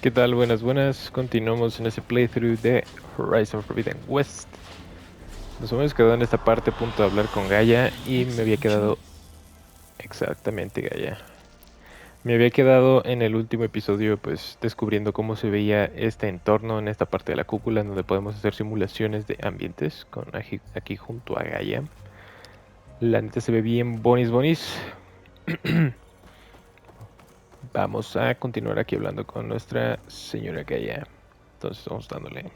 ¿Qué tal? Buenas, buenas. Continuamos en ese playthrough de Horizon Forbidden West. Nos hemos quedado en esta parte a punto de hablar con Gaia y me había quedado... Exactamente, Gaia. Me había quedado en el último episodio pues descubriendo cómo se veía este entorno en esta parte de la cúpula en donde podemos hacer simulaciones de ambientes con aquí junto a Gaia. La neta se ve bien bonis. Vamos a continuar aquí hablando con nuestra señora Gaia. Entonces vamos dándole.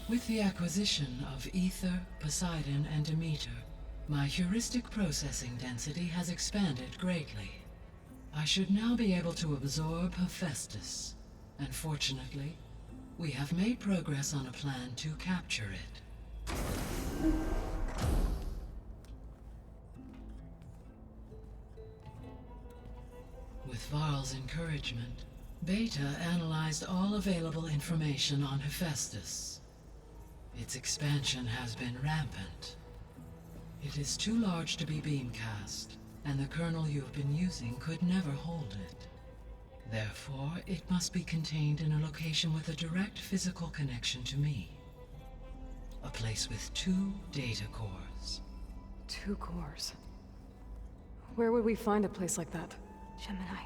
With the acquisition of Ether, Poseidon, and Demeter, my heuristic processing density has expanded greatly. I should now be able to absorb Hephaestus, and fortunately, we have made progress on a plan to capture it. With Varl's encouragement, Beta analyzed all available information on Hephaestus. Its expansion has been rampant. It is too large to be beamcast, and the kernel you've been using could never hold it. Therefore, it must be contained in a location with a direct physical connection to me. A place with 2 data cores. 2 cores? Where would we find a place like that? Gemini.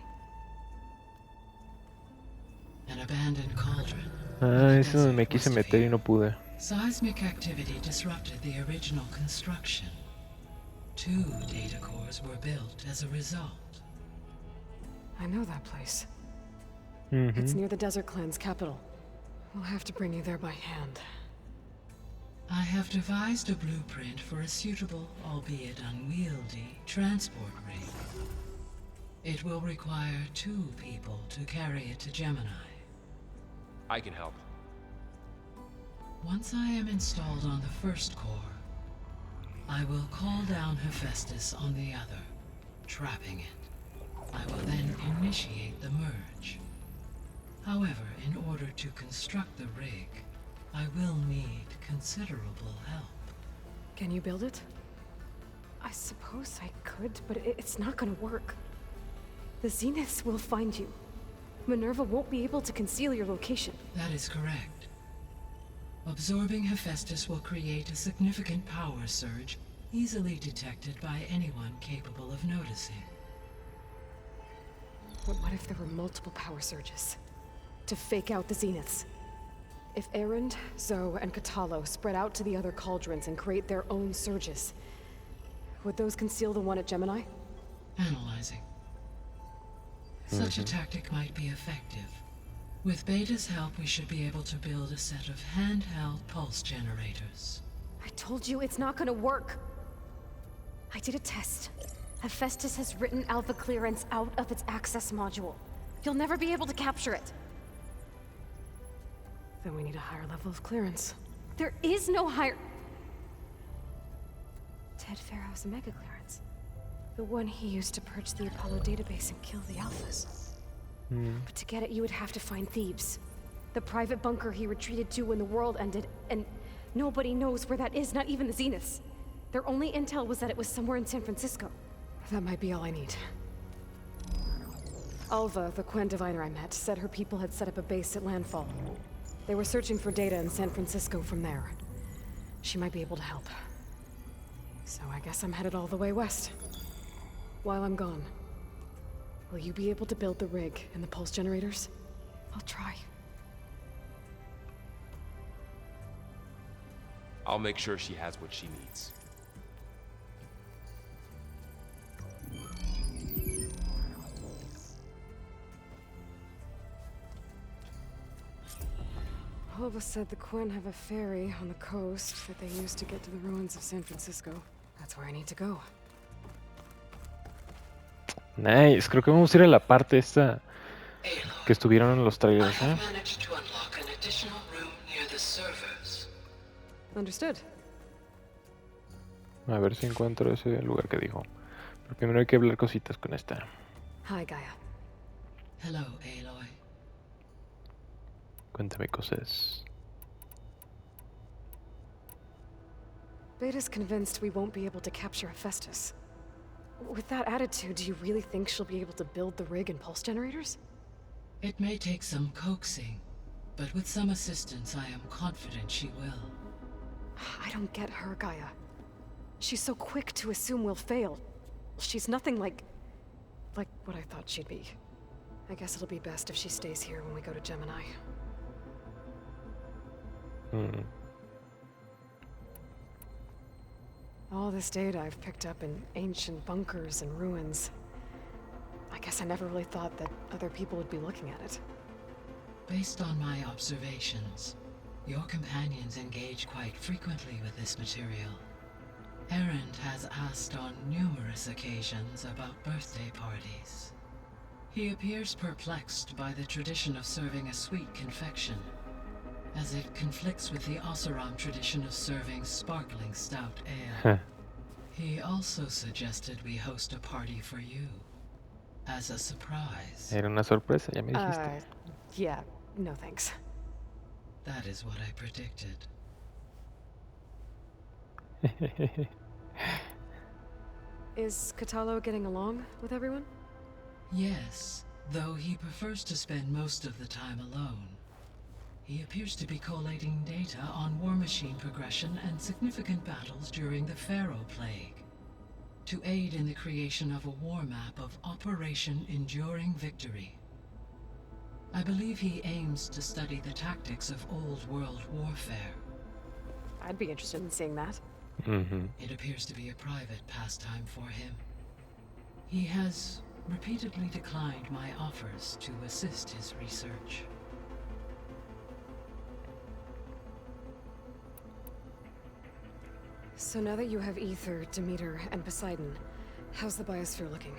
An abandoned cauldron. Es donde me quise meter y no pude. Seismic activity disrupted the original construction. 2 data cores were built as a result. I know that place. It's near the Desert Clan's capital. We'll have to bring you there by hand. I have devised a blueprint for a suitable, albeit unwieldy, transport rig. It will require 2 people to carry it to Gemini. I can help. Once I am installed on the first core, I will call down Hephaestus on the other, trapping it. I will then initiate the merge. However, in order to construct the rig, I will need considerable help. Can you build it? I suppose I could, but it's not gonna work. The Zeniths will find you. Minerva won't be able to conceal your location. That is correct. Absorbing Hephaestus will create a significant power surge, easily detected by anyone capable of noticing. But what if there were multiple power surges? To fake out the Zeniths? If Erend, Zoe, and Katalo spread out to the other cauldrons and create their own surges, would those conceal the one at Gemini? Analyzing. Such a tactic might be effective. With Beta's help, we should be able to build a set of handheld pulse generators. I told you it's not gonna work. I did a test. Hephaestus has written alpha clearance out of its access module. You'll never be able to capture it. Then we need a higher level of clearance. There is no higher... Ted Farrow's mega clearance. The one he used to purge the Apollo database and kill the alphas. But to get it, you would have to find Thebes. The private bunker he retreated to when the world ended, and nobody knows where that is, not even the Zeniths. Their only intel was that it was somewhere in San Francisco. That might be all I need. Alva, the Quen diviner I met, said her people had set up a base at Landfall. They were searching for data in San Francisco from there. She might be able to help. So I guess I'm headed all the way west. While I'm gone, will you be able to build the rig and the pulse generators? I'll try. I'll make sure she has what she needs. Alva said the Quen have a ferry on the coast that they use to get to the ruins of San Francisco. That's where I need to go. Nice, creo que vamos a ir a la parte esta que estuvieron en los trailers, ¿eh? managed to unlock an additional room near the servers. Understood. A ver si encuentro ese lugar que dijo. Pero primero hay que hablar cositas con esta. Hi, Gaia. Hello, Aloy. Cuéntame cosas. Beta's convinced we won't be able to capture Hephaestus. With that attitude, do you really think she'll be able to build the rig and pulse generators? It may take some coaxing, but with some assistance, I am confident she will. I don't get her, Gaia. She's so quick to assume we'll fail. She's nothing like what I thought she'd be. I guess it'll be best if she stays here when we go to Gemini. All this data I've picked up in ancient bunkers and ruins. I guess I never really thought that other people would be looking at it. Based on my observations, your companions engage quite frequently with this material. Erend has asked on numerous occasions about birthday parties. He appears perplexed by the tradition of serving a sweet confection, as it conflicts with the Oseram tradition of serving sparkling stout ale. He also suggested we host a party for you, as a surprise. Era una sorpresa, ya me dijiste. Yeah, no thanks. That is what I predicted. Is Katalo getting along with everyone? Yes, though he prefers to spend most of the time alone. He appears to be collating data on war machine progression and significant battles during the Pharaoh Plague, to aid in the creation of a war map of Operation Enduring Victory. I believe he aims to study the tactics of old world warfare. I'd be interested in seeing that. It appears to be a private pastime for him. He has repeatedly declined my offers to assist his research. So now that you have Ether, Demeter, and Poseidon, how's the biosphere looking?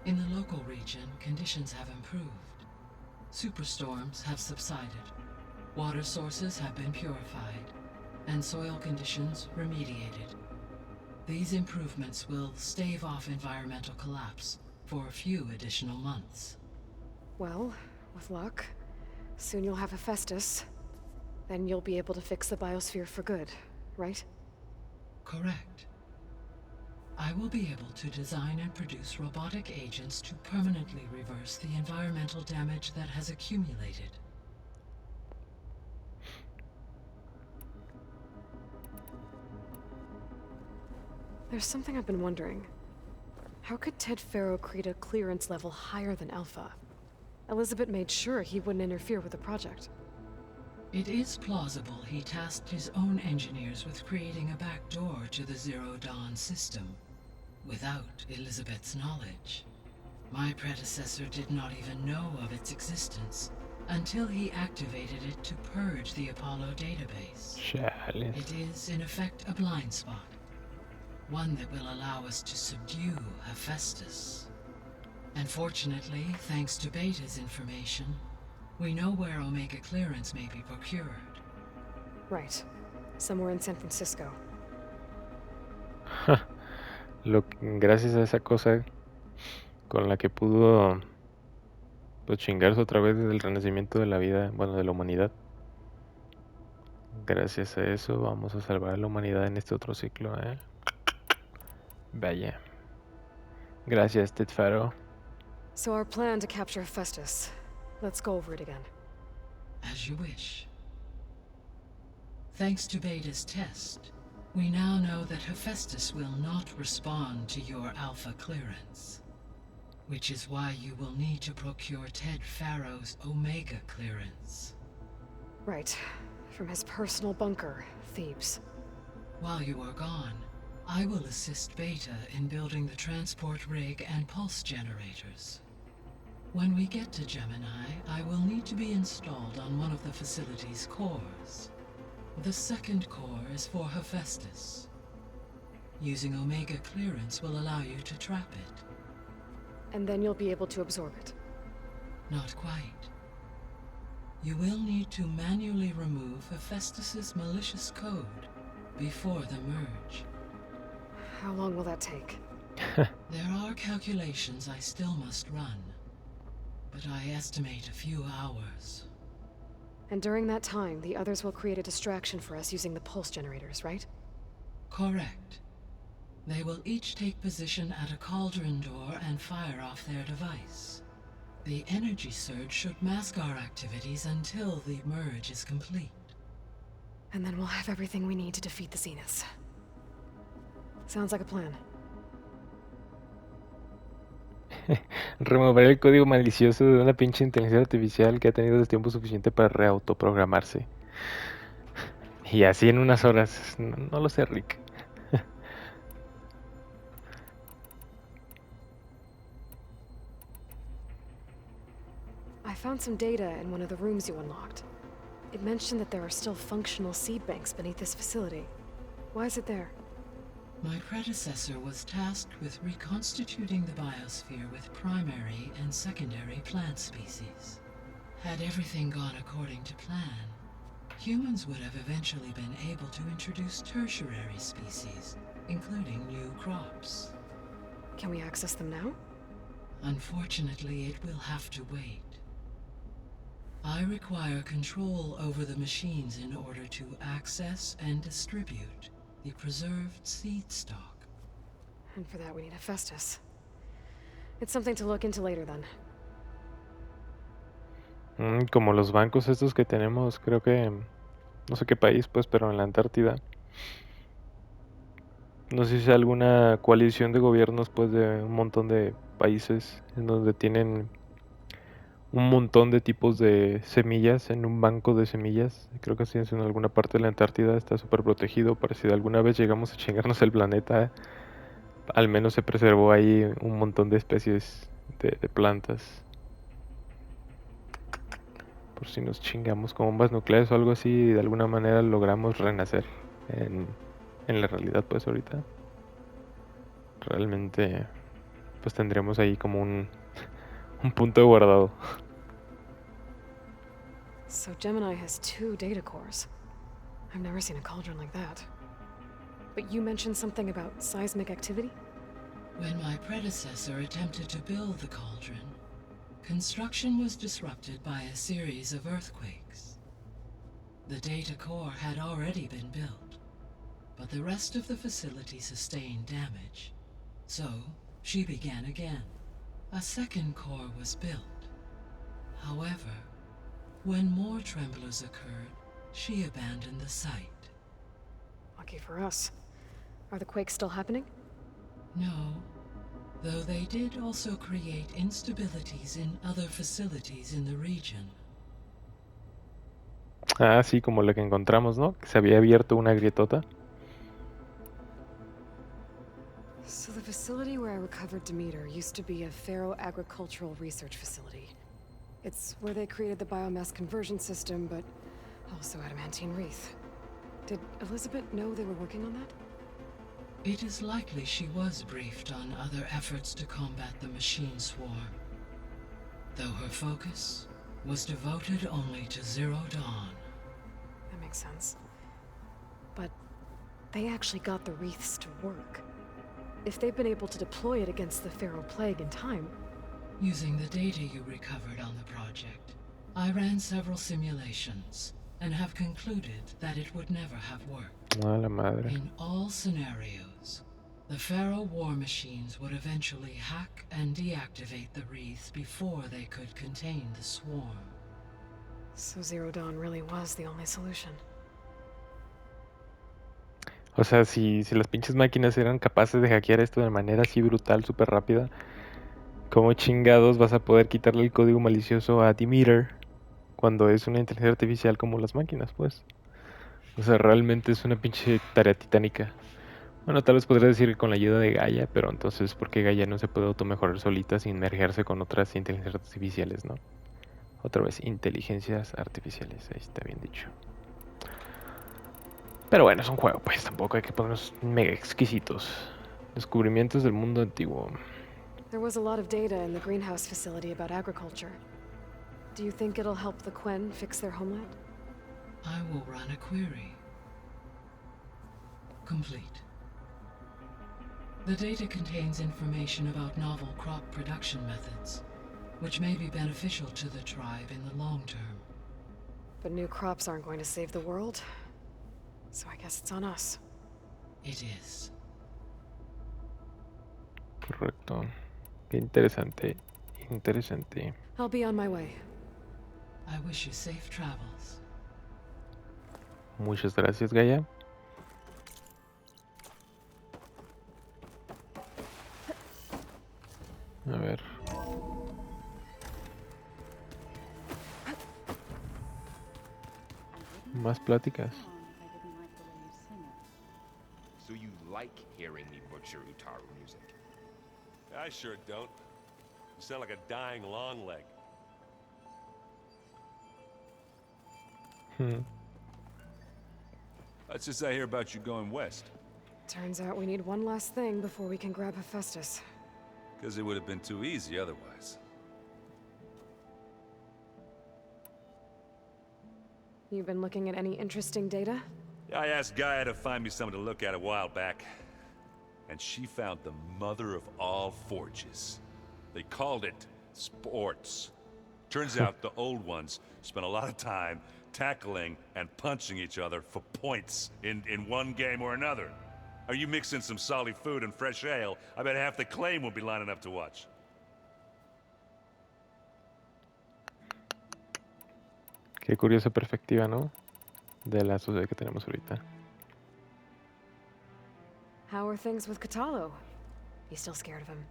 In the local region, conditions have improved. Superstorms have subsided. Water sources have been purified, and soil conditions remediated. These improvements will stave off environmental collapse for a few additional months. Well, with luck, soon you'll have Hephaestus. Then you'll be able to fix the biosphere for good, right? Correct. I will be able to design and produce robotic agents to permanently reverse the environmental damage that has accumulated. There's something I've been wondering. How could Ted Faro create a clearance level higher than Alpha? Elizabeth made sure he wouldn't interfere with the project. It is plausible he tasked his own engineers with creating a backdoor to the Zero Dawn system, without Elizabeth's knowledge. My predecessor did not even know of its existence until he activated it to purge the Apollo database. Chale. It is, in effect, a blind spot. One that will allow us to subdue Hephaestus. And fortunately, thanks to Beta's information, we know where Omega clearance may be procured. Right. Somewhere in San Francisco. Gracias a esa cosa con la que pudo pues chingarse otra vez del renacimiento de la vida, bueno, de la humanidad. Gracias a eso vamos a salvar a la humanidad en este otro ciclo, ¿eh? Vaya. Gracias, Ted Faro. So our plan to capture Hephaestus. Let's go over it again. As you wish. Thanks to Beta's test, we now know that Hephaestus will not respond to your Alpha clearance. Which is why you will need to procure Ted Faro's Omega clearance. Right. From his personal bunker, Thebes. While you are gone, I will assist Beta in building the transport rig and pulse generators. When we get to Gemini, I will need to be installed on one of the facility's cores. The second core is for Hephaestus. Using Omega clearance will allow you to trap it. And then you'll be able to absorb it. Not quite. You will need to manually remove Hephaestus's malicious code before the merge. How long will that take? There are calculations I still must run, but I estimate a few hours. And during that time, the others will create a distraction for us using the pulse generators, right? Correct. They will each take position at a cauldron door and fire off their device. The energy surge should mask our activities until the merge is complete. And then we'll have everything we need to defeat the Zeniths. Sounds like a plan. Remover el código malicioso de una pinche inteligencia artificial que ha tenido el tiempo suficiente para reautoprogramarse. Y así en unas horas. No, no lo sé, Rick. I found some data in one of the rooms you unlocked. It mentioned that there are still functional seed banks beneath this facility. Why is it there? My predecessor was tasked with reconstituting the biosphere with primary and secondary plant species. Had everything gone according to plan, humans would have eventually been able to introduce tertiary species, including new crops. Can we access them now? Unfortunately, it will have to wait. I require control over the machines in order to access and distribute the preserved seed stock. And for that we need Hephaestus. It's something to look into later then. Como los bancos estos que tenemos, creo que... No sé qué país, pues, pero en la Antártida. No sé si es alguna coalición de gobiernos, pues, de un montón de países en donde tienen un montón de tipos de semillas en un banco de semillas. Creo que sí es en alguna parte de la Antártida, está súper protegido. Para si de alguna vez llegamos a chingarnos el planeta, al menos se preservó ahí un montón de especies de plantas. Por si nos chingamos con bombas nucleares o algo así, y de alguna manera logramos renacer en la realidad, pues ahorita. Realmente, pues tendríamos ahí como un punto de guardado. So Gemini has 2 data cores. I've never seen a cauldron like that. But you mentioned something about seismic activity? When my predecessor attempted to build the cauldron, construction was disrupted by a series of earthquakes. The data core had already been built, but the rest of the facility sustained damage. So, she began again. A second core was built. However, when more tremblers occurred, she abandoned the site. Lucky for us. Are the quakes still happening? No, though they did also create instabilities in other facilities in the region. Ah, sí, como la que encontramos, ¿no? Que se había abierto una grietota. So the facility where I recovered Demeter used to be a Pharaoh-agricultural research facility. It's where they created the biomass conversion system, but also adamantine wreath. Did Elizabeth know they were working on that? It is likely she was briefed on other efforts to combat the machine swarm, though her focus was devoted only to Zero Dawn. That makes sense. But they actually got the wreaths to work. If they've been able to deploy it against the Pharaoh Plague in time... Using the data you recovered on the project, I ran several simulations and have concluded that it would never have worked. Ah, la madre. In all scenarios, the Pharaoh war machines would eventually hack and deactivate the wreaths before they could contain the swarm. So Zero Dawn really was the only solution. O sea, si las pinches máquinas eran capaces de hackear esto de manera así brutal, súper rápida, ¿cómo chingados vas a poder quitarle el código malicioso a Demeter cuando es una inteligencia artificial como las máquinas, pues? O sea, realmente es una pinche tarea titánica. Bueno, tal vez podría decir que con la ayuda de Gaia, pero entonces, ¿por qué Gaia no se puede automejorar solita sin mergerse con otras inteligencias artificiales, no? Otra vez, inteligencias artificiales, ahí está bien dicho. Pero bueno, es un juego, pues tampoco hay que ponernos mega exquisitos. Descubrimientos del mundo antiguo. There was a lot of data in the greenhouse facility about agriculture. Do you think it'll help the Quen fix their homeland? I will run a query. Complete. The data contains information about novel crop production methods, which may be beneficial to the tribe in the long term. But new crops aren't going to save the world, so I guess it's on us. It is. Correcto. Qué interesante. Interesante. I'll be on my way. I wish you safe travels. Muchas gracias, Gaia. A ver. Más pláticas. So you like hearing me butcher Utaru music? I sure don't. You sound like a dying long leg. Let's just say I hear about you going west. Turns out we need one last thing before we can grab Hephaestus. Because it would have been too easy otherwise. You've been looking at any interesting data? I asked Gaia to find me something to look at a while back. And she found the mother of all forges. They called it sports. Turns out the old ones spent a lot of time tackling and punching each other for points in one game or another. Are you mixing some solid food and fresh ale? I bet half the claim will be lining up to watch. Qué curiosa perspectiva, ¿no? De la sociedad que tenemos ahorita. How are things with Katalo? You still scared of him?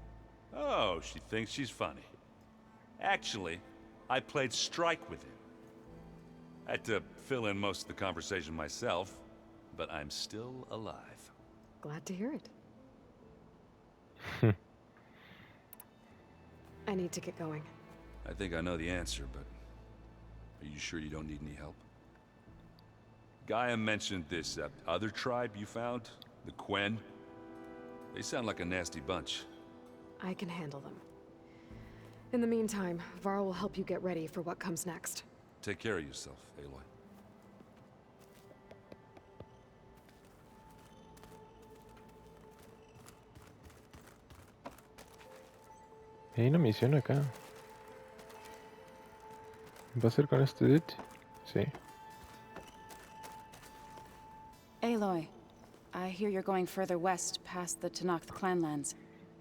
Oh, she thinks she's funny. Actually, I played strike with him. I had to fill in most of the conversation myself, but I'm still alive. Glad to hear it. I need to get going. I think I know the answer, but are you sure you don't need any help? Gaia mentioned this other tribe you found, the Quen. They sound like a nasty bunch. I can handle them. In the meantime, Varl will help you get ready for what comes next. Take care of yourself, Aloy. Hay una misión acá. ¿Va a ser con este dude? Sí. Aloy, I hear you're going further west past the Tenakth clanlands.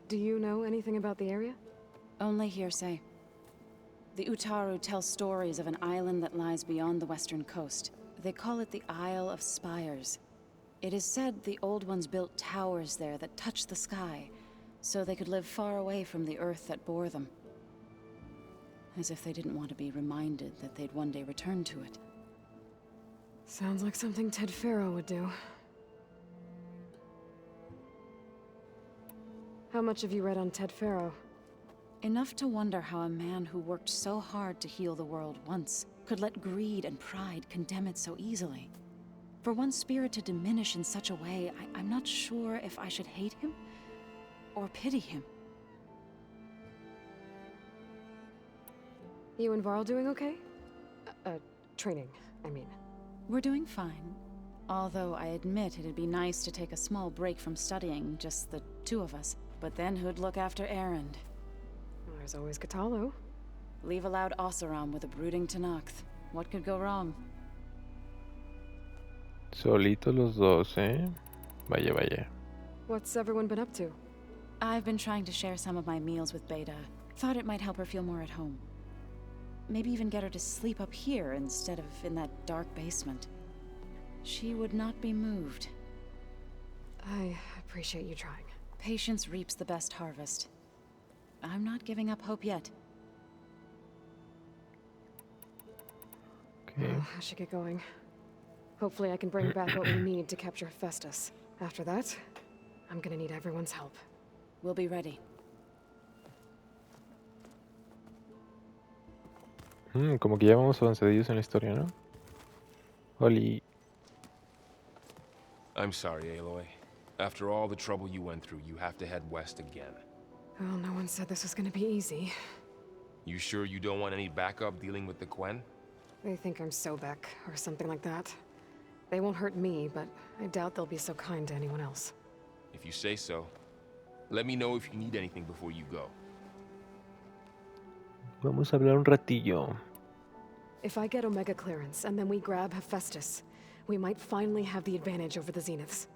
Do you know anything about the area? Only hearsay. The Utaru tell stories of an island that lies beyond the western coast. They call it the Isle of Spires. It is said the Old Ones built towers there that touch the sky, so they could live far away from the earth that bore them. As if they didn't want to be reminded that they'd one day return to it. Sounds like something Ted Faro would do. How much have you read on Ted Faro? Enough to wonder how a man who worked so hard to heal the world once could let greed and pride condemn it so easily. For one spirit to diminish in such a way, I'm not sure if I should hate him or pity him. You and Varl doing okay? Training, I mean. We're doing fine. Although I admit it'd be nice to take a small break from studying, just the two of us. But then who'd look after Erend? Well, there's always Katalo. Leave a loud Oseram with a brooding Tenakth. What could go wrong? Solitos los dos, ¿eh? Vaya, vaya. What's everyone been up to? I've been trying to share some of my meals with Beta. Thought it might help her feel more at home. Maybe even get her to sleep up here instead of in that dark basement. She would not be moved. I appreciate you trying. Patience reaps the best harvest. I'm not giving up hope yet. Okay. Well, I should get going. Hopefully I can bring back what we need to capture Hephaestus. After that, I'm gonna need everyone's help. We'll be ready. Como que ya vamos avanzadillos en la historia, ¿no? Oli. I'm sorry, Aloy. After all the trouble you went through, you have to head west again. Well, no one said this was gonna be easy. You sure you don't want any backup dealing with the Quen? They think I'm Sobek, or something like that. They won't hurt me, but I doubt they'll be so kind to anyone else. If you say so. Let me know if you need anything before you go. Vamos a hablar un ratillo. If I get Omega clearance and then we grab Hephaestus, we might finally have the advantage over the Zeniths.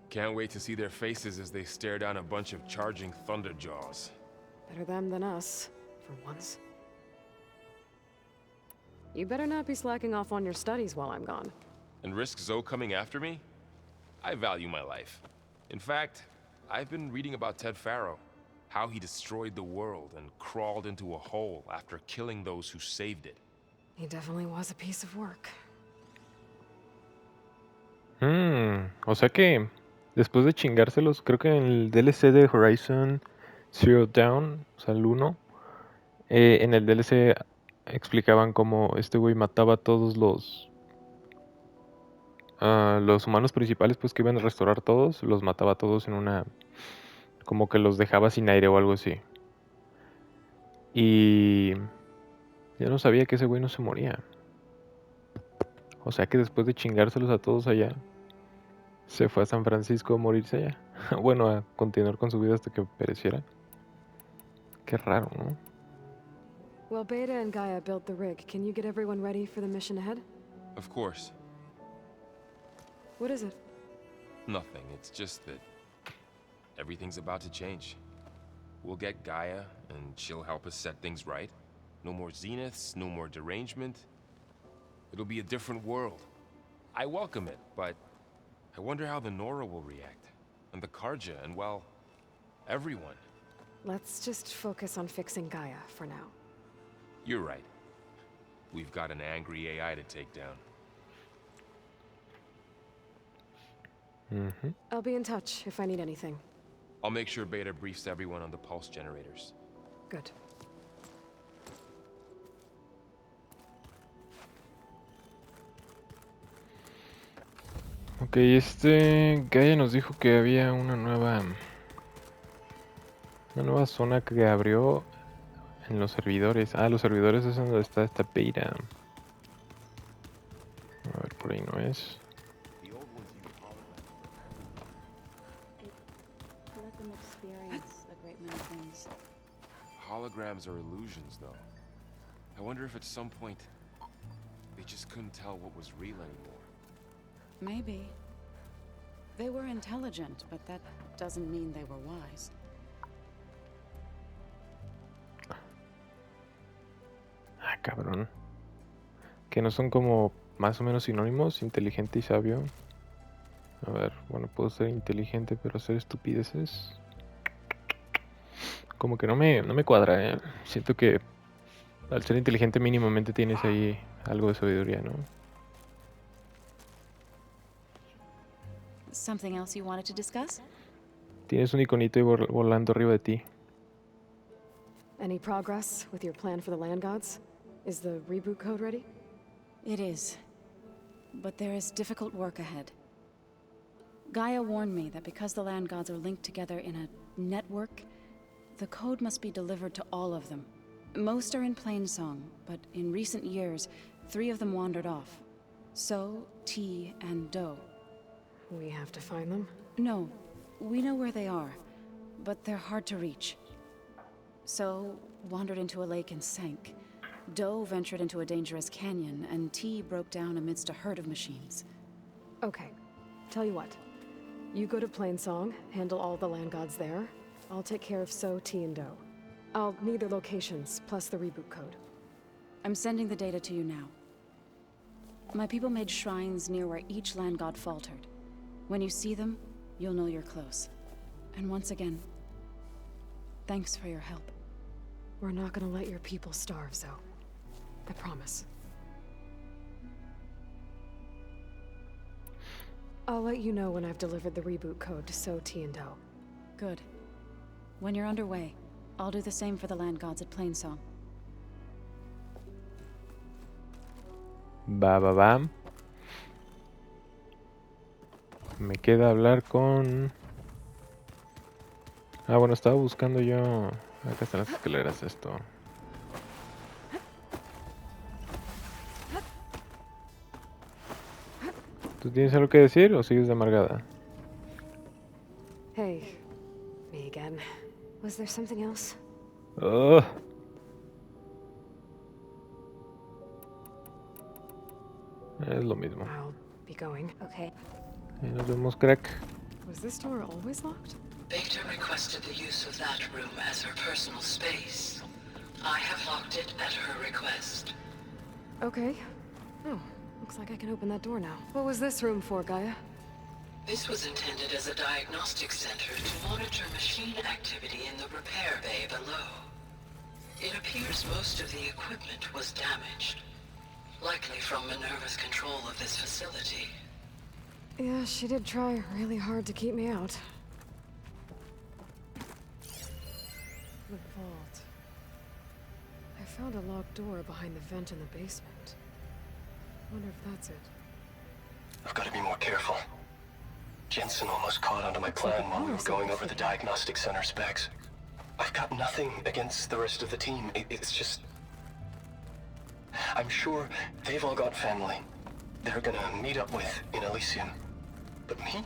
Can't wait to see their faces as they stare down a bunch of charging thunderjaws. Better them than us, for once. You better not be slacking off on your studies while I'm gone. And risk Zoe coming after me? I value my life. In fact, I've been reading about Ted Faro, how he destroyed the world and crawled into a hole after killing those who saved it. He definitely was a piece of work. O sea que después de chingárselos, creo que en el DLC de Horizon Zero Dawn, o sea, el 1, en el DLC explicaban cómo este güey mataba a todos los humanos principales, pues que iban a restaurar todos, los mataba a todos en una... como que los dejaba sin aire o algo así. Y... yo no sabía que ese güey no se moría. O sea que después de chingárselos a todos allá, se fue a San Francisco a morirse allá. Bueno, a continuar con su vida hasta que pereciera. Qué raro, ¿no? Well, Beta and Gaia built the rig. Can you get everyone ready for the mission ahead? Of course. What is it? Nothing. It's just that everything's about to change. We'll get Gaia, and she'll help us set things right. No more Zeniths, no more derangement. It'll be a different world. I welcome it, but I wonder how the Nora will react. And the Karja, and well, everyone. Let's just focus on fixing Gaia for now. You're right. We've got an angry AI to take down. I'll be in touch if I need anything. I'll make sure Beta briefs everyone on the pulse generators. Good. Ok, Gaia nos dijo que había una nueva zona que abrió en los servidores. Ah, los servidores es donde está esta Beta. A ver, por ahí no es. Let them experience a great many things. Holograms are illusions, though. I wonder if at some point they just couldn't tell what was real anymore. Maybe. They were intelligent, but that doesn't mean they were wise. Ah, cabrón. Que no son como más o menos sinónimos, inteligente y sabio. A ver, bueno, puedo ser inteligente, pero hacer estupideces. Como que no me cuadra, ¿eh? Siento que al ser inteligente mínimamente tienes ahí algo de sabiduría, ¿no? Something else you wanted to discuss? Tienes un iconito ahí volando arriba de ti. Any progress with your plan for the land gods? Is the reboot code ready? It is. But there is difficult work ahead. Gaia warned me that because the land gods are linked together in a network, the code must be delivered to all of them. Most are in Plainsong, but in recent years, 3 of them wandered off. So, T, and Do. We have to find them? No, we know where they are, but they're hard to reach. So, wandered into a lake and sank. Do ventured into a dangerous canyon, and T broke down amidst a herd of machines. Okay. Tell you what. You go to Plainsong, handle all the land gods there. I'll take care of So, T, and Do. I'll need their locations, plus the reboot code. I'm sending the data to you now. My people made shrines near where each land god faltered. When you see them, you'll know you're close. And once again, thanks for your help. We're not gonna let your people starve, Zoe. I promise. I'll let you know when I've delivered the reboot code to So, T, and Do. Good. When you're underway, I'll do the same for the land gods at Plainsong. Va. Me queda hablar con... Ah, bueno, estaba buscando yo... Acá están las escaleras, esto. ¿Tú tienes algo que decir o sigues de amargada? Hey, me me again. Was there something else? Oh, es lo mismo. I'll be going. Okay. Ahí nos vemos, crack. Was this door always locked? Beta requested the use of that room as her personal space. I have locked it at her request. Okay. Oh, looks like I can open that door now. What was this room for, Gaia? This was intended as a diagnostic center to monitor machine activity in the repair bay below. It appears most of the equipment was damaged, likely from Minerva's control of this facility. Yeah, she did try really hard to keep me out. The vault. I found a locked door behind the vent in the basement. Wonder if that's it. I've got to be more careful. Jensen almost caught onto my plan while we were going over the diagnostic center specs. I've got nothing against the rest of the team. It's just... I'm sure they've all got family they're gonna meet up with in Elysium. But me?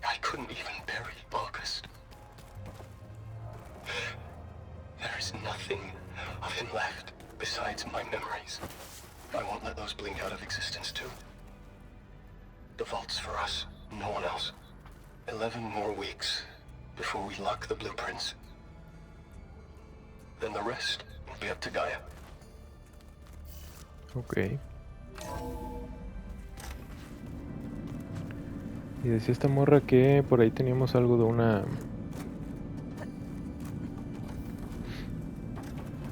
I couldn't even bury August. There is nothing of him left besides my memories. I won't let those blink out of existence too. The vault's for us, no one else. 11 more weeks before we lock the blueprints. Then the rest will be up to Gaia. Ok. Y decía esta morra que por ahí teníamos algo de una...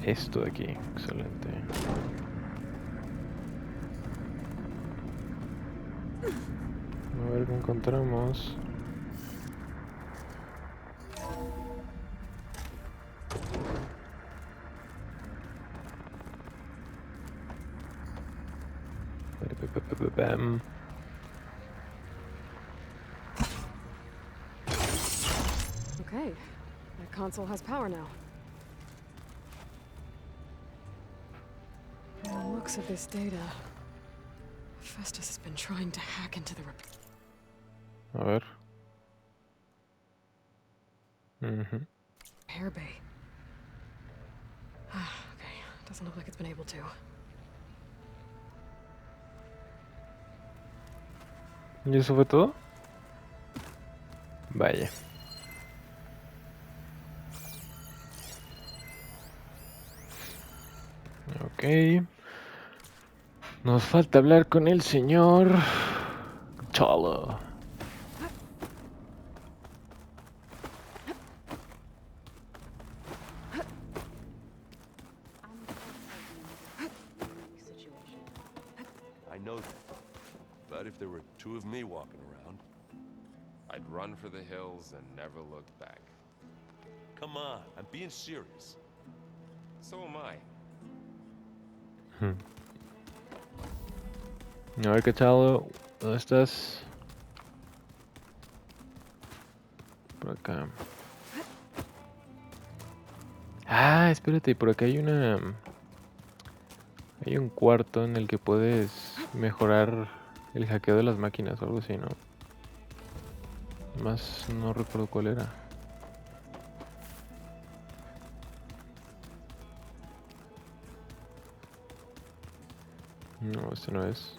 Esto de aquí, excelente. A ver qué encontramos. Bam. Okay, that console has power now. From the looks of this data, Festus has been trying to hack into the A ver. Mhm. repair bay. Okay, doesn't look like it's been able to. ¿Y eso fue todo? Vaya. Ok. Nos falta hablar con el señor Cholo. I know that. But if there were two of me walking around, I'd run for the hills and never look back. Come on, I'm being serious. So am I. A ver, ¿qué tal? ¿Dónde estás? Por acá. Ah, espérate, por acá hay una... Hay un cuarto en el que puedes mejorar el hackeo de las máquinas o algo así, ¿no? Más no recuerdo cuál era. No, este no es.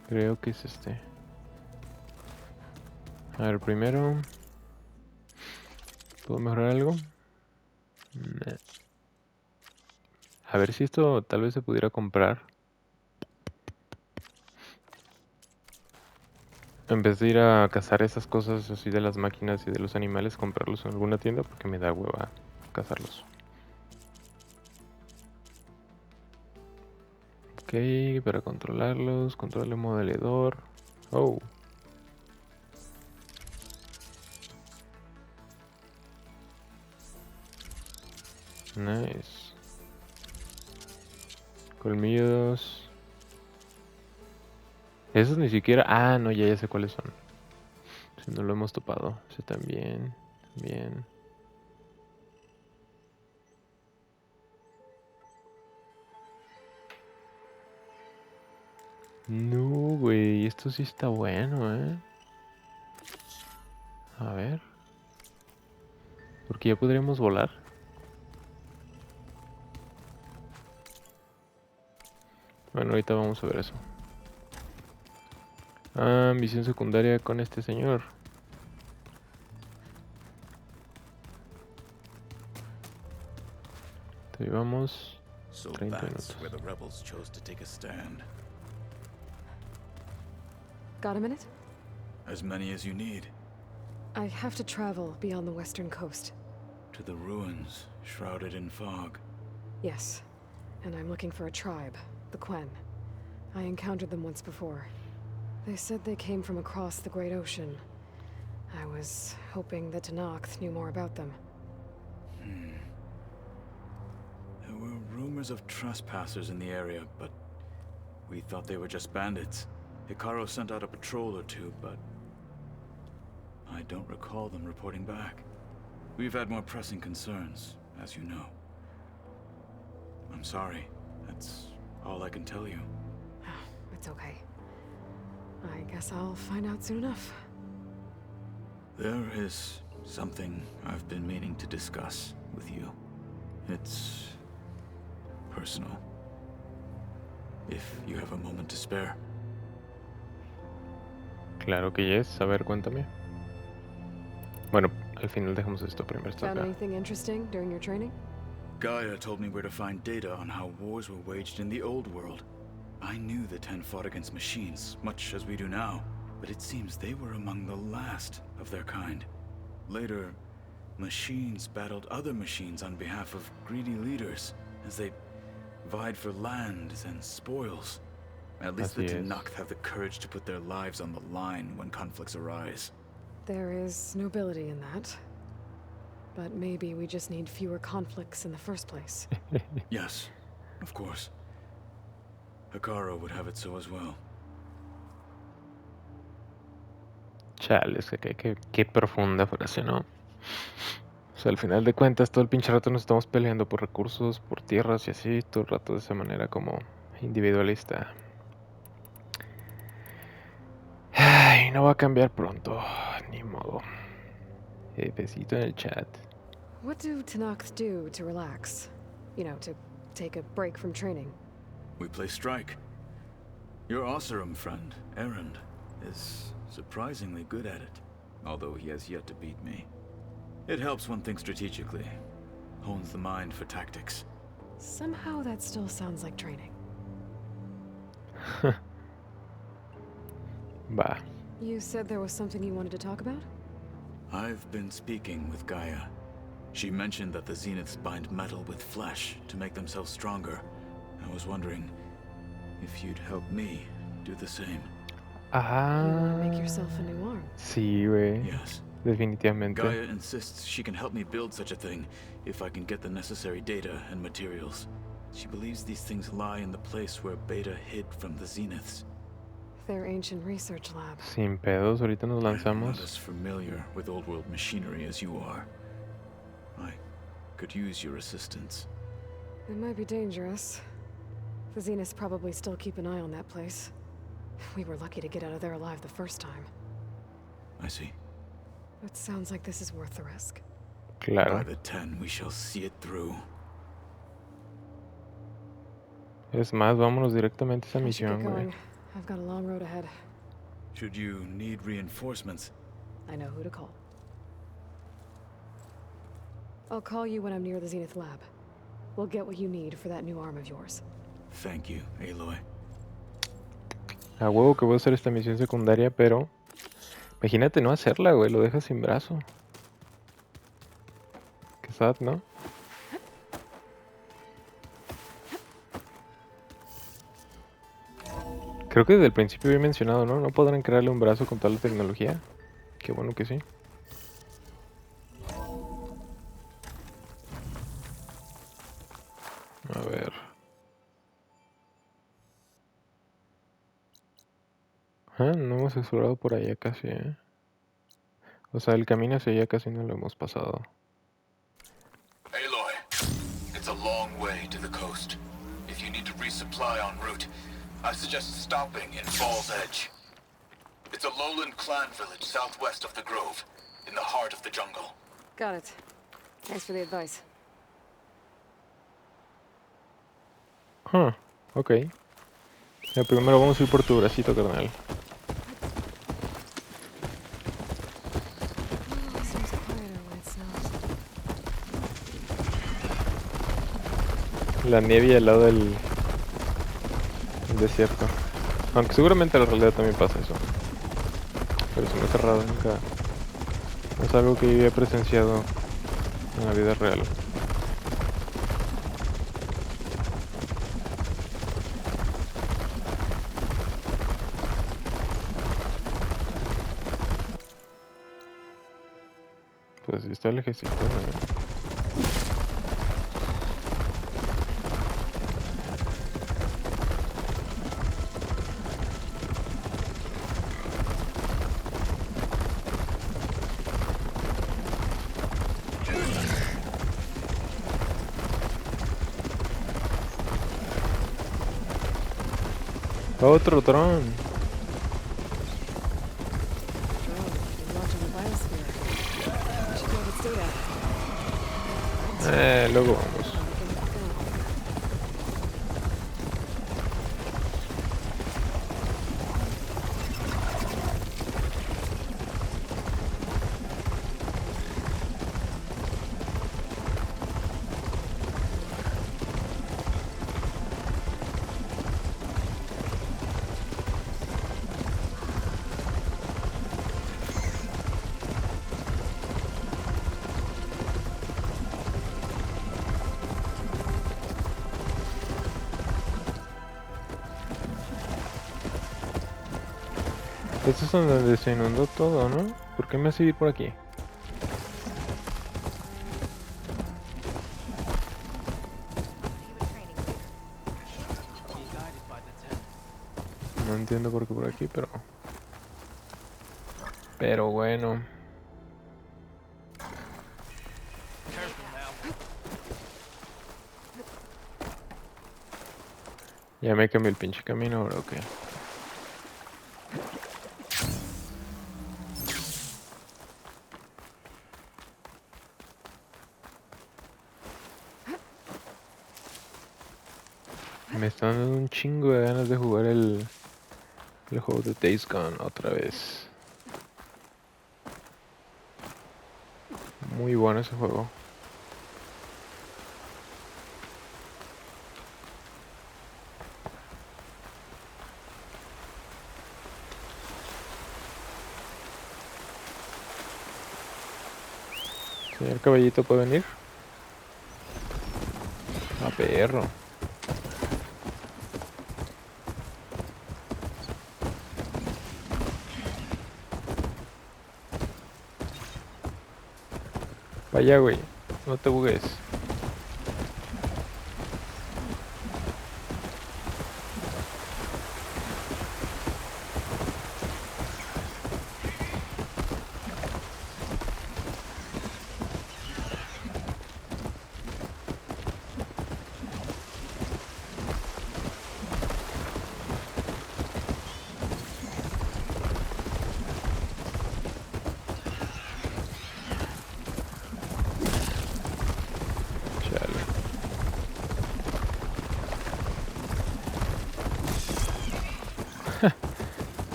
Creo que es este. A ver, primero... ¿Puedo mejorar algo? Nah. A ver si esto tal vez se pudiera comprar. En vez de ir a cazar esas cosas así de las máquinas y de los animales, comprarlos en alguna tienda porque me da hueva cazarlos. Ok, para controlarlos, control de modelador. Oh. Nice. Colmillos. Esos ni siquiera... Ah, no, ya sé cuáles son. Si no lo hemos topado. Ese también. Bien. No, güey. Esto sí está bueno, ¿eh? A ver. Porque ya podríamos volar. Bueno, ahorita vamos a ver eso. Ah, misión secundaria con este señor. Ahí vamos. So 30 that's minutos. where the rebels chose to take a stand. Got a minute? As many as you need. I have to travel beyond the western coast. To the ruins, shrouded in fog. Yes. And I'm looking for a tribe, the Quen. I encountered them once before. They said they came from across the Great Ocean. I was hoping that Tenakth knew more about them. There were rumors of trespassers in the area, but we thought they were just bandits. Hikaru sent out a patrol or two, but I don't recall them reporting back. We've had more pressing concerns, as you know. I'm sorry. That's all I can tell you. It's okay. I guess I'll find out soon enough. There is something I've been meaning to discuss with you. It's personal. If you have a moment to spare. Claro que yes. A ver, cuéntame. Bueno, al final dejamos esto primero. Esto Found acá. anything interesting during your training? Gaia told me where to find data on how wars were waged in the old world. I knew the Ten fought against machines, much as we do now, but it seems they were among the last of their kind. Later, machines battled other machines on behalf of greedy leaders, as they vied for lands and spoils. At least the Así es. Tenakth have the courage to put their lives on the line when conflicts arise. There is nobility in that. But maybe we just need fewer conflicts in the first place. Yes, of course. Hikaru would have it so as well. Chale, es que qué profunda frase, ¿no? O sea, al final de cuentas, todo el pinche rato nos estamos peleando por recursos, por tierras y así, todo el rato de esa manera como individualista. Ay, no va a cambiar pronto, ni modo. Besito en el chat. What do Tenakth do to relax? You know, to take a break from training? We play strike. Your Oseram friend, Erend, is surprisingly good at it, although he has yet to beat me. It helps one think strategically, hones the mind for tactics. Somehow that still sounds like training. Va. You said there was something you wanted to talk about? I've been speaking with Gaia. She mentioned that the Zeniths bind metal with flesh to make themselves stronger. I was wondering if you'd help me do the same. You Ah. want to make yourself a new arm? Sí, güey. Yes. Definitivamente. Gaia insists she can help me build such a thing if I can get the necessary data and materials. She believes these things lie in the place where Beta hid from the Zeniths. Their ancient research lab. Sin pedos, ahorita nos I'm not lanzamos. as familiar with old world machinery as you are. I could use your assistance. It might be dangerous. The Zeniths probably still keep an eye on that place. We were lucky to get out of there alive the first time. I see. It sounds like this is worth the risk. Claro. By the 10, we shall see it through. Es más, vámonos directamente a esa I should misión, get güey. going. I've got a long road ahead. Should you need reinforcements, I know who to call. I'll call you when I'm near the Zenith lab. We'll get what you need for that new arm of yours. thank you, Aloy. A huevo que voy a hacer esta misión secundaria, pero... Imagínate no hacerla, güey. Lo dejas sin brazo. Qué sad, ¿no? Creo que desde el principio había mencionado, ¿no? No podrán crearle un brazo con toda la tecnología. Qué bueno que sí. A ver. Ah, no hemos explorado por allá casi, ¿eh? O sea, el camino hacia allá casi no lo hemos pasado. Aloy, it's a long way to the coast. If you need to resupply en route, I suggest stopping in Fall's Edge. It's a lowland clan village southwest of the Grove. in the heart of the jungle. Got it. Thanks for the advice. Huh, ok. Ya, primero vamos a ir por tu bracito, carnal. Seems quieter when it snows. La nieve al lado del desierto. Aunque seguramente en la realidad también pasa eso. Pero se me hace raro, nunca. No es algo que yo he presenciado en la vida real. Pues sí está lejecito, ¿no? Otro dron. Luego vamos. Esto es donde se inundó todo, ¿no? ¿Por qué me hace ir por aquí? No entiendo por qué por aquí, pero... Pero bueno. Ya me cambié el pinche camino ahora, ok. Me están dando un chingo de ganas de jugar el juego de Days Gone otra vez. Muy bueno ese juego. Señor caballito, ¿puede venir? A perro. Vaya, güey. No te bugues. Chale.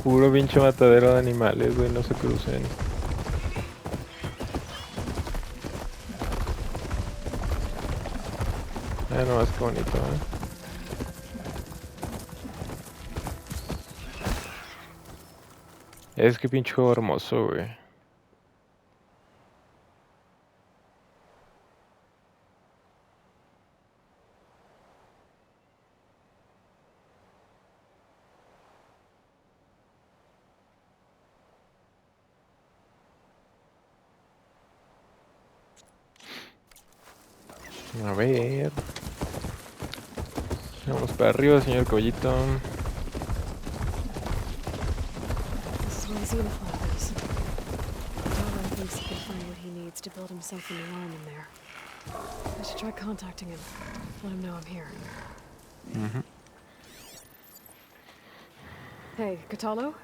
Puro pinche matadero de animales, güey. No se crucen. Ah, no, es que bonito, Es que pinche juego hermoso, güey. A ver. Vamos para arriba, señor caballito. This is where Xenophon is. Tyler thinks he can find what he needs to build himself a new arm in there. I should try contacting him. Let him know I'm here. Hey, Katalo?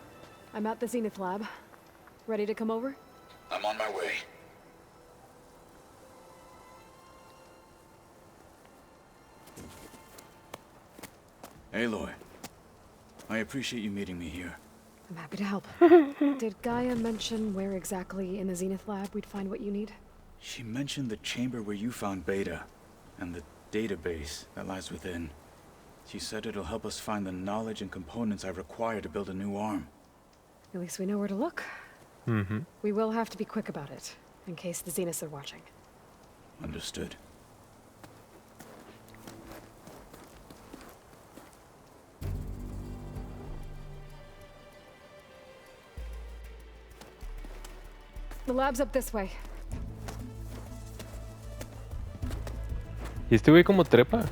I'm at the Zenith lab. Ready to come over? I'm on my way. Aloy, I appreciate you meeting me here. I'm happy to help. Did Gaia mention where exactly in the Zenith lab we'd find what you need? She mentioned the chamber where you found Beta, and the database that lies within. She said it'll help us find the knowledge and components I require to build a new arm. At least we know where to look. Mm-hmm. We will have to be quick about it, in case the Zeniths are watching. Understood. The lab's up this way. ¿Y este güey como trepa?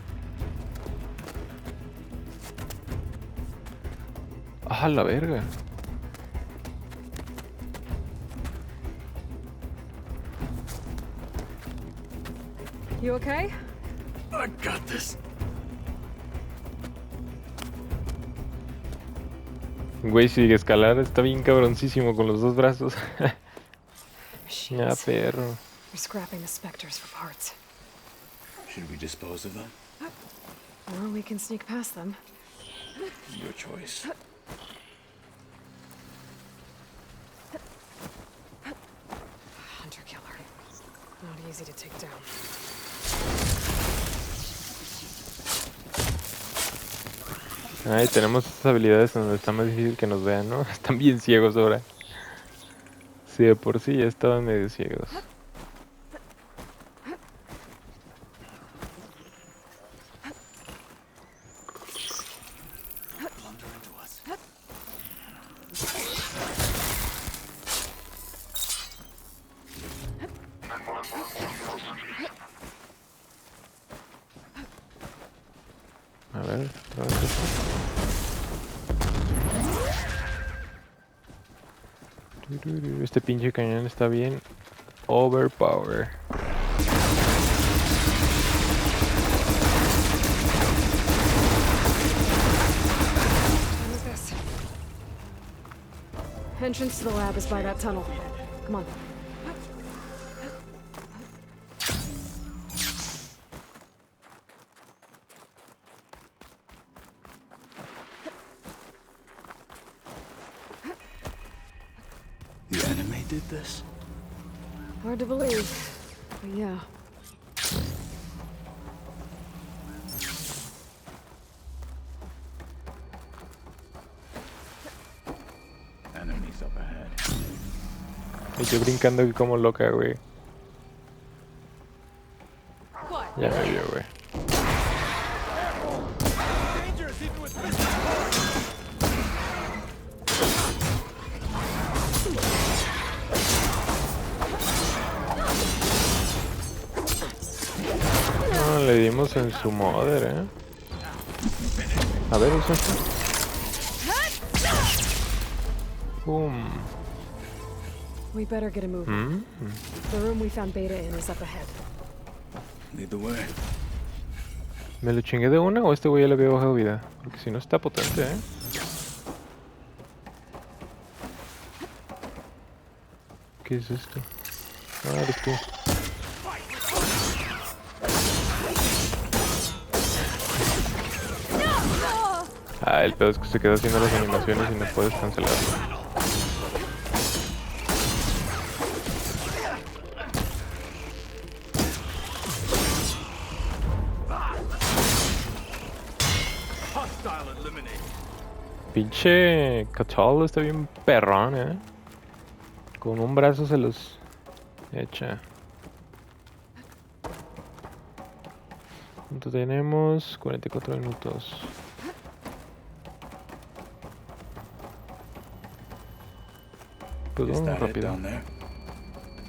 ¡Ah, la verga! You okay? I got this. Güey, si escalar está bien cabroncísimo con los dos brazos. Ya, Machines. perro. We're scrapping the specters for parts. Should we dispose of them? Or we can sneak past them. Your choice. Hunter killer. Not easy to take down. Ay, tenemos esas habilidades en donde está más difícil que nos vean, ¿no? Están bien ciegos ahora. Sí, de por sí ya estaban medio ciegos. A ver, otra vez esto. Este pinche cañón está bien overpower. What is this? Entrance to the lab is by that tunnel. Come on. The enemy did this? Hard to believe, but yeah. Enemies up ahead. Y yo brincando aquí como loca, güey. Ya me vio, güey. No, le dimos en su mother, A ver, usa esto. Boom. We better get a move. The room we found Beta in is up ahead. Lead the way. ¿Me lo chingué de una o este güey ya le había bajado vida? Porque si no está potente, ¿Qué es esto? Ah, eres tú. Ah, el pedo es que se queda haciendo las animaciones y no puedes cancelarlo. Pinche Cachalo está bien perrón, Con un brazo se los echa. ¿Cuánto tenemos? 44 minutos. Pues vamos rápido.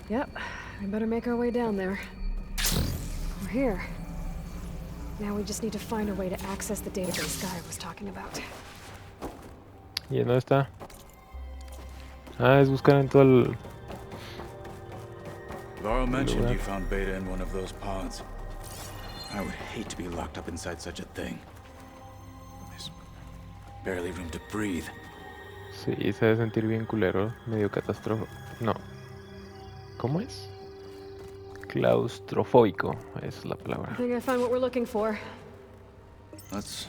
Yep, we better make our way down there. We're here. Now we just need to find a way to access the database Guy was talking about. ¿Y en dónde está? Ah, es buscar en todo el... Varl mentioned you found Beta in one of those pods. I would hate to be locked up inside such a thing. There's barely room to breathe. Sí, se debe sentir bien culero, medio catastrófico. No. ¿Cómo es? Claustrofóbico, esa es la palabra. I think I found what we're looking for. Let's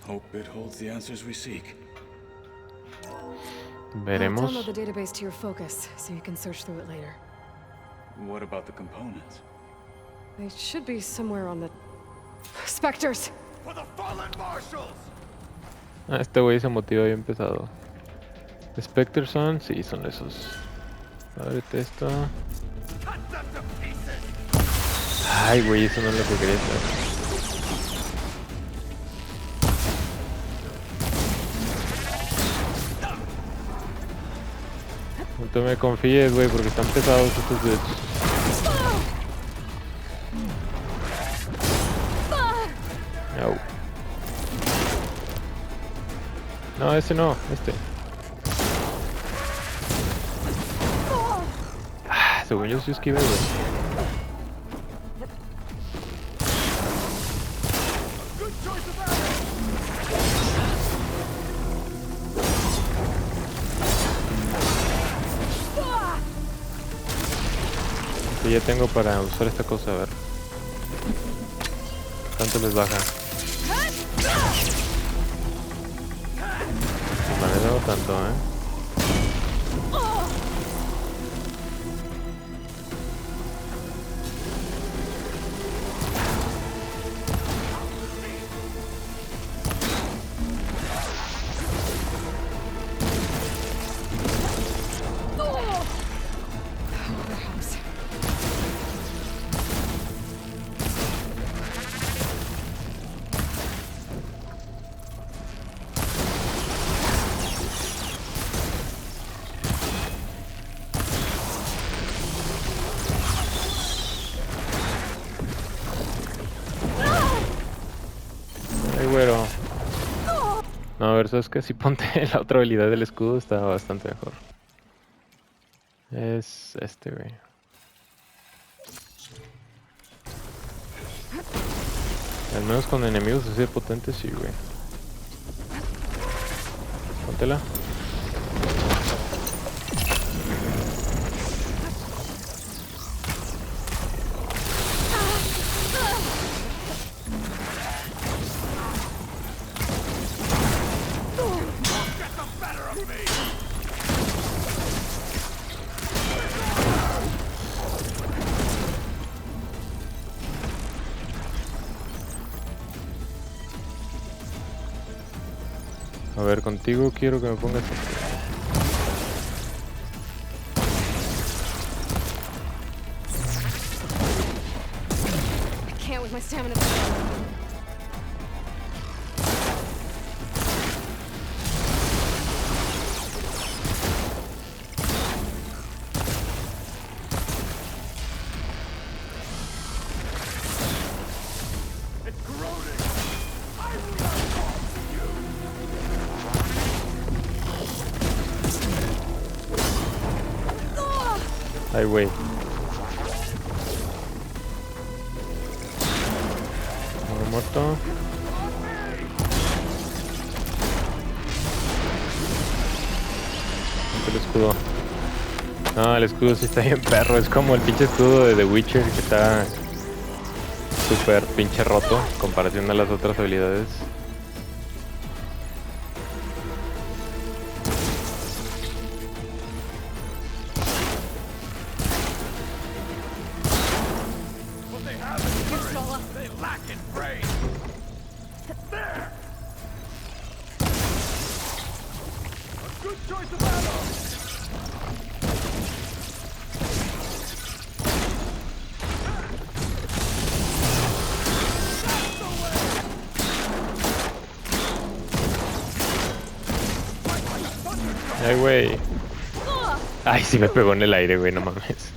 hope it holds the answers we seek. I'll Veremos. download the database to your focus, so you can search through it later. What about the components? They should be somewhere on the... Spectres! For the fallen marshals! Ah, este güey se motiva bien pesado. Spectres son, sí, son esos. Ábrete esto. Ay, güey, eso no es lo que quería hacer. No te me confíes, güey, porque están pesados estos dudes. Au. No, ese no, este. Ah, según yo sí esquivé, güey. Que ya tengo para usar esta cosa, a ver. ¿Cuánto les baja? Vale, no tanto, Ay, güero. No, a ver, ¿sabes qué? Si ponte la otra habilidad del escudo está bastante mejor. Es este, güey. Al menos con enemigos así de potentes, sí, güey. Póntela. A ver, contigo quiero que me pongas esto. I can't with my stamina. Ay, güey. Uno muerto. El escudo. No, el escudo sí está bien perro. Es como el pinche escudo de The Witcher que está súper pinche roto en comparación a las otras habilidades. Ay, güey. Ay, sí me pegó en el aire, güey, no mames.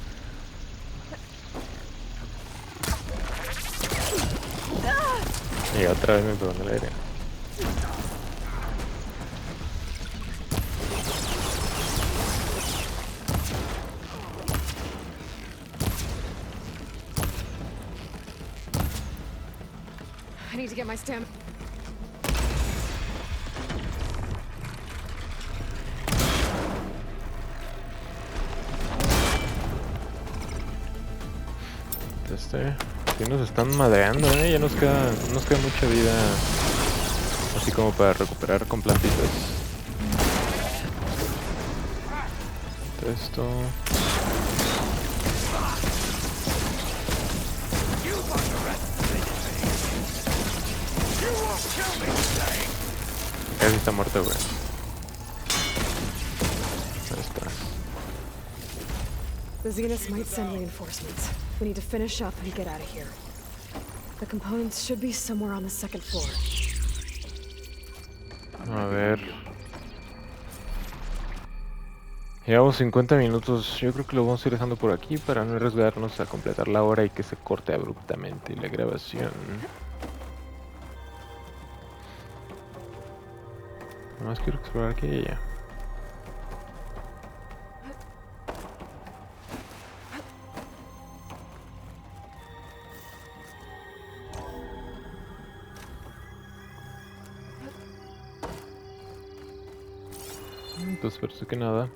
Y otra vez me pegó en el aire. I need to get my stamina. Sí nos están madreando, ya nos queda mucha vida. Así como para recuperar con plantitas. Esto. Casi está muerto, güey. Ahí está. The Zeniths might send reinforcements. We need to finish up and get out of here. The components should be somewhere on the second floor. A ver. Llevamos 50 minutos. Yo creo que lo vamos a ir dejando por aquí para no arriesgarnos a completar la hora y que se corte abruptamente la grabación. Nomás quiero explorar aquí y allá. Pues parece que nada.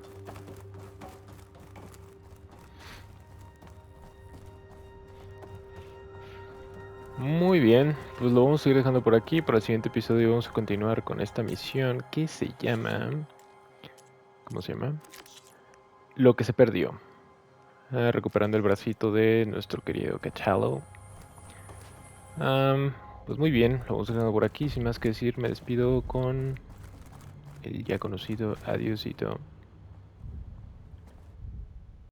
Muy bien, pues lo vamos a ir dejando por aquí. Para el siguiente episodio vamos a continuar con esta misión que se llama... ¿Cómo se llama? Lo que se perdió. Recuperando el bracito de nuestro querido Cachalo. Pues muy bien, lo vamos dejando por aquí. Sin más que decir, me despido con el ya conocido adiósito.